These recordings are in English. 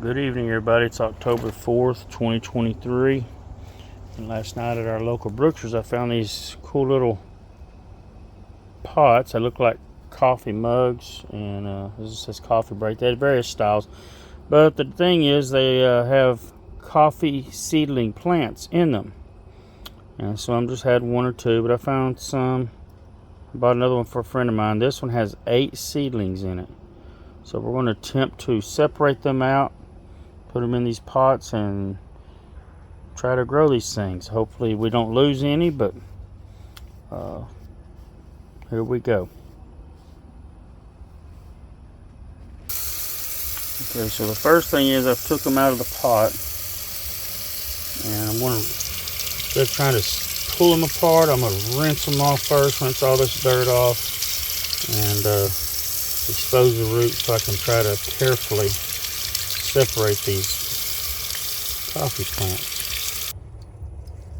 Good evening, everybody. It's October 4th, 2023. And last night at our local Brookshires, I found these cool little pots. They look like coffee mugs, and this says coffee break. They have various styles. But the thing is, they have coffee seedling plants in them. And so I'm just had one or two, but I found some. I bought another one for a friend of mine. This one has 8 seedlings in it. So we're going to attempt to separate them out, put them in these pots, and try to grow these things. Hopefully we don't lose any, but here we go. Okay, so the first thing is I've took them out of the pot, and I'm going to, instead of trying to pull them apart, I'm going to rinse them off first, rinse all this dirt off, and expose the roots so I can try to carefully separate these coffee plants.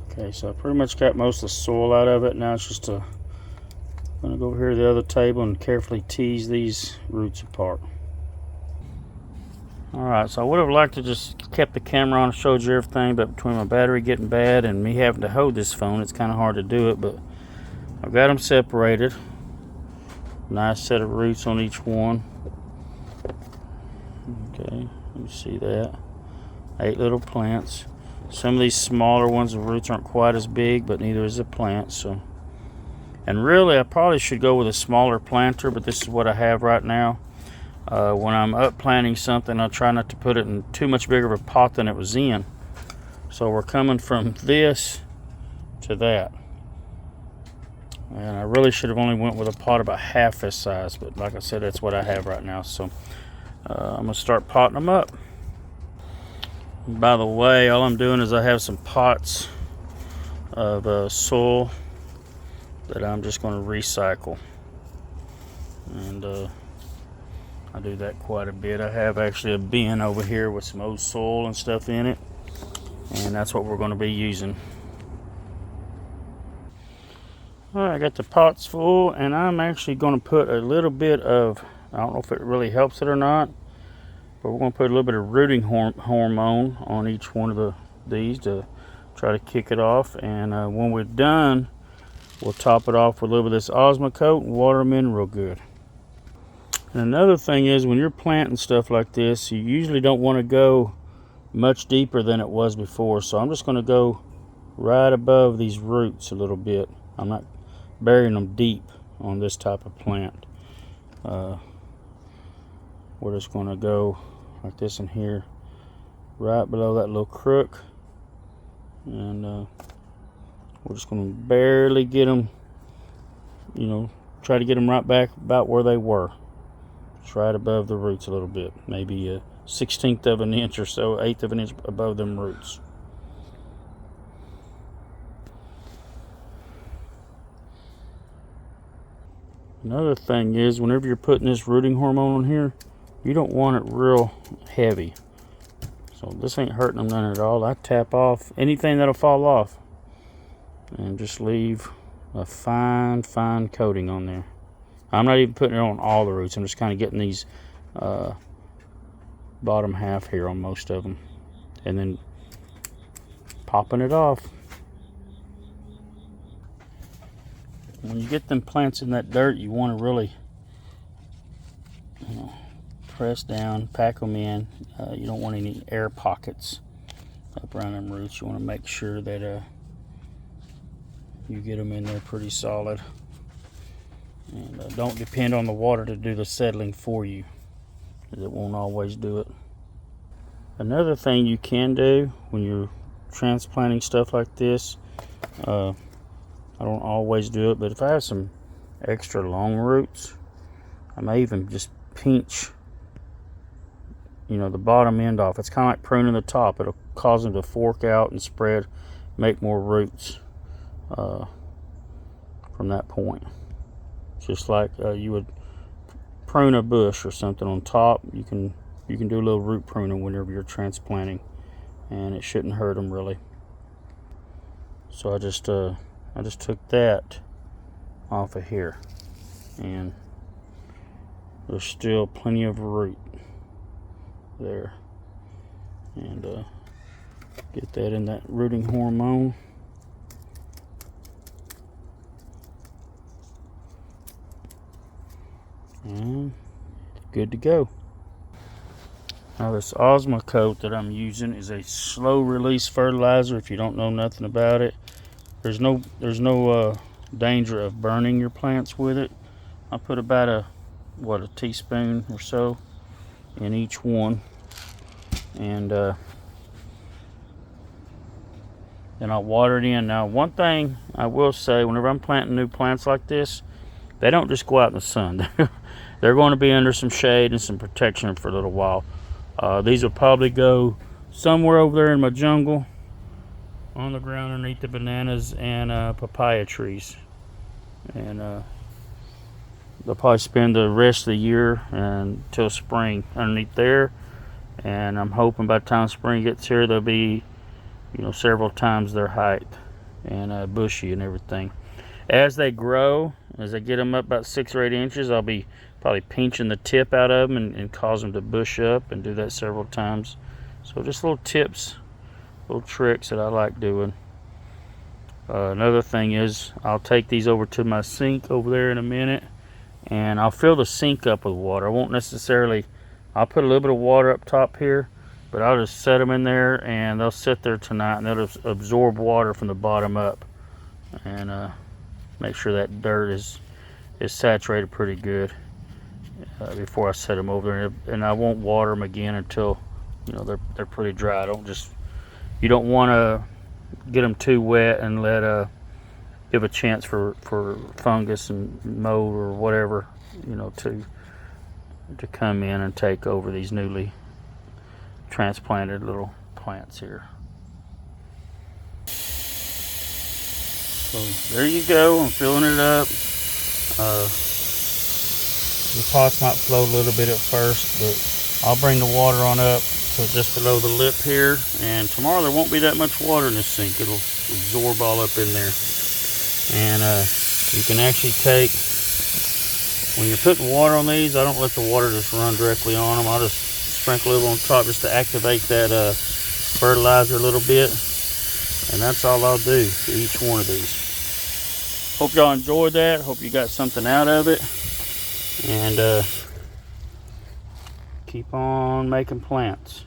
Okay, so I pretty much got most of the soil out of it. Now it's just I'm going to go over here to the other table and carefully tease these roots apart. Alright, so I would have liked to just kept the camera on and showed you everything, but between my battery getting bad and me having to hold this phone, it's kind of hard to do it. But I've got them separated. Nice set of roots on each one. Okay, you see that. 8 little plants. Some of these smaller ones, the roots aren't quite as big, but neither is the plant. So, and really, I probably should go with a smaller planter, but this is what I have right now. When I'm up planting something, I try not to put it in too much bigger of a pot than it was in. So we're coming from this to that. And I really should have only went with a pot about half this size, but like I said, that's what I have right now. So I'm going to start potting them up. And by the way, all I'm doing is I have some pots of soil that I'm just going to recycle. And I do that quite a bit. I have actually a bin over here with some old soil and stuff in it. And that's what we're going to be using. Alright, I got the pots full, and I'm actually going to put a little bit of, I don't know if it really helps it or not, but we're going to put a little bit of rooting hormone on each one of these to try to kick it off. And when we're done, we'll top it off with a little bit of this Osmocote and water them in real good. And another thing is, when you're planting stuff like this, you usually don't want to go much deeper than it was before. So I'm just going to go right above these roots a little bit. I'm not burying them deep on this type of plant. We're just going to go like this in here, right below that little crook, and we're just going to barely get them, try to get them right back about where they were. Just right above the roots a little bit, maybe a 1/16 of an inch or so, 1/8 of an inch above them roots. Another thing is, whenever you're putting this rooting hormone on here, you don't want it real heavy. So this ain't hurting them none at all. I tap off anything that'll fall off and just leave a fine coating on there. I'm not even putting it on all the roots. I'm just kind of getting these bottom half here on most of them, and then popping it off. When you get them plants in that dirt, you want to really press down, pack them in. You don't want any air pockets up around them roots. You want to make sure that you get them in there pretty solid. And don't depend on the water to do the settling for you, because it won't always do it. Another thing you can do when you're transplanting stuff like this, I don't always do it, but if I have some extra long roots, I may even just pinch, the bottom end off. It's kind of like pruning the top. It'll cause them to fork out and spread, make more roots from that point. Just like you would prune a bush or something on top, you can do a little root pruning whenever you're transplanting, and it shouldn't hurt them really. So I just took that off of here, and there's still plenty of root there. and get that in that rooting hormone. And good to go. Now this Osmocote that I'm using is a slow release fertilizer. If you don't know nothing about it, there's no danger of burning your plants with it. I put about a teaspoon or so in each one, and then I'll water it in. Now one thing I will say, whenever I'm planting new plants like this, they don't just go out in the sun. They're going to be under some shade and some protection for a little while. These will probably go somewhere over there in my jungle on the ground underneath the bananas and papaya trees. And they'll probably spend the rest of the year until spring underneath there. And I'm hoping by the time spring gets here, they'll be, several times their height and bushy and everything. As they grow, as I get them up about 6 or 8 inches, I'll be probably pinching the tip out of them and cause them to bush up, and do that several times. So just little tips, little tricks that I like doing. Another thing is, I'll take these over to my sink over there in a minute, and I'll fill the sink up with water. I won't necessarily, I'll put a little bit of water up top here, but I'll just set them in there, and they'll sit there tonight, and they'll absorb water from the bottom up, and make sure that dirt is saturated pretty good before I set them over there. And I won't water them again until they're pretty dry. You don't want to get them too wet and give a chance for fungus and mold or whatever to come in and take over these newly transplanted little plants here. So there you go. I'm filling it up. The pots might float a little bit at first, but I'll bring the water on up to just below the lip here, and tomorrow there won't be that much water in this sink. It'll absorb all up in there. And you can actually take, when you're putting water on these, I don't let the water just run directly on them. I'll just sprinkle a little on top just to activate that fertilizer a little bit, and that's all I'll do to each one of these. Hope y'all enjoyed that. Hope you got something out of it, and keep on making plants.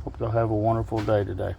Hope y'all have a wonderful day today.